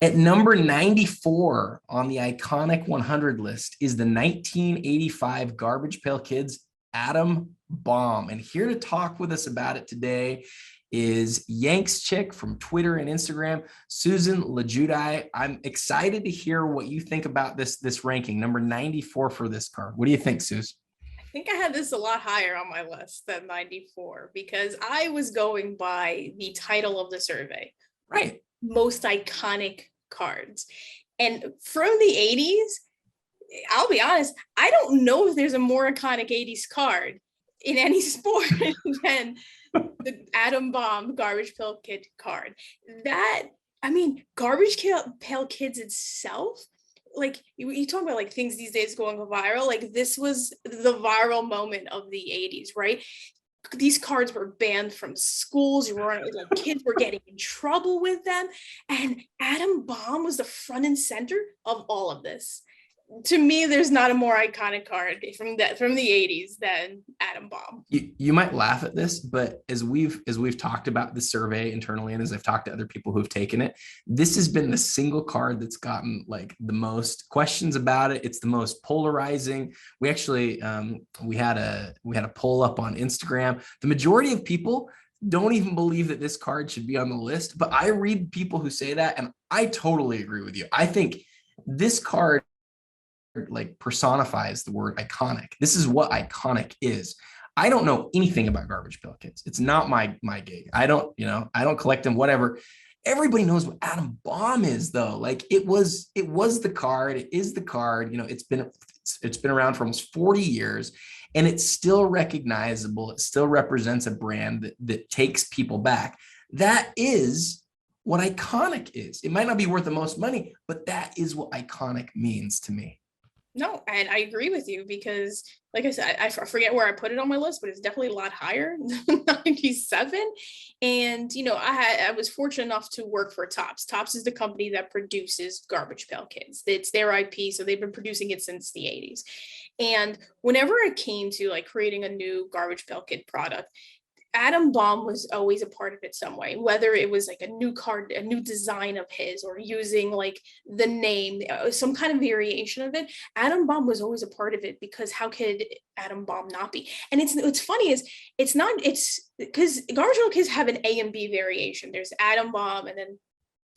At number 94 on the iconic 100 list is the 1985 Garbage Pail Kids Atom Bomb. And here to talk with us about it today is Yanks Chick from Twitter and Instagram, Susan LaJudi. I'm excited to hear what you think about this ranking, number 94 for this card. What do you think, Suze? I think I had this a lot higher on my list than 94 because I was going by the title of the survey. Right. Most iconic cards. And from the 80s, I'll be honest, I don't know if there's a more iconic 80s card in any sport than the Atom Bomb Garbage Pail Kid card. Garbage Pail Kids itself, like you talk about like things these days going viral, like this was the viral moment of the 80s, right? These cards were banned from schools. Kids were getting in trouble with them. And Atom Bomb was the front and center of all of this. To me, there's not a more iconic card from the 80s than Atom Bomb. You might laugh at this, but as we've talked about the survey internally, and as I've talked to other people who've taken it, this has been the single card that's gotten like the most questions about it. It's the most polarizing. We actually we had a poll up on Instagram. The majority of people don't even believe that this card should be on the list, but I read people who say that, and I totally agree with you. I think this card like personifies the word iconic. This is what iconic is. I don't know anything about Garbage Pail Kids. It's not my gig. I don't collect them, whatever. Everybody knows what Atom Bomb is though. Like it was the card. It is the card. It's been around for almost 40 years and it's still recognizable. It still represents a brand that takes people back. That is what iconic is. It might not be worth the most money, but that is what iconic means to me. No, and I agree with you because, like I said, I forget where I put it on my list, but it's definitely a lot higher than 97. And, I was fortunate enough to work for Topps. Topps is the company that produces Garbage Pail Kids. It's their IP, so they've been producing it since the 80s. And whenever it came to like creating a new Garbage Pail Kid product, Atom Bomb was always a part of it some way, whether it was like a new card, a new design of his, or using like the name, some kind of variation of it. Atom Bomb was always a part of it because how could Atom Bomb not be? And it's funny is it's because Garbage Pail Kids have an A and B variation. There's Atom Bomb and then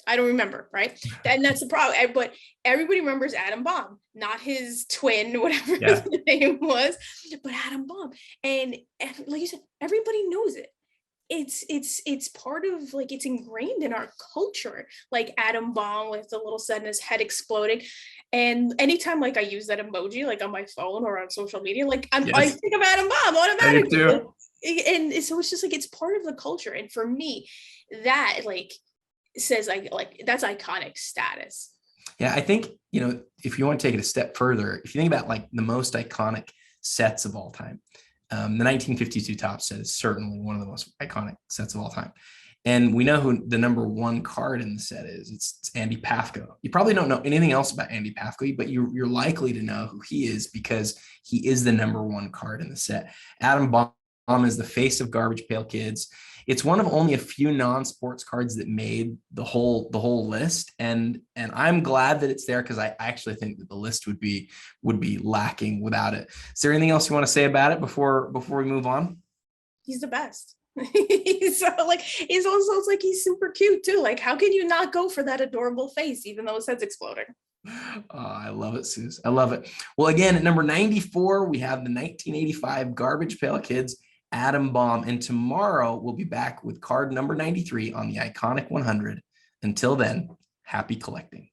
I don't remember, right? And that's the problem. But everybody remembers Atom Bomb, not his twin, whatever his name was, but Atom Bomb. And like you said, everybody knows it. It's part of like it's ingrained in our culture, like Atom Bomb with the little son, his head exploding. And anytime like I use that emoji like on my phone or on social media, like I think of Atom Bomb automatically. And so it's just like it's part of the culture. And for me, that like says like that's iconic status. Yeah, I think, if you want to take it a step further, if you think about like the most iconic sets of all time, the 1952 Topps set is certainly one of the most iconic sets of all time. And we know who the number one card in the set is. It's Andy Pafko. You probably don't know anything else about Andy Pafko, but you're likely to know who he is because he is the number one card in the set. Atom Bomb is the face of Garbage Pail Kids. It's one of only a few non-sports cards that made the whole list, and I'm glad that it's there because I actually think that the list would be lacking without it. Is there anything else you want to say about it before we move on? He's the best. He's also it's like he's super cute too. Like how can you not go for that adorable face even though his head's exploding? Oh, I love it, Suze. I love it. Well, again, at number 94, we have the 1985 Garbage Pail Kids Atom Bomb. And tomorrow we'll be back with card number 93 on the iconic 100. Until then, happy collecting.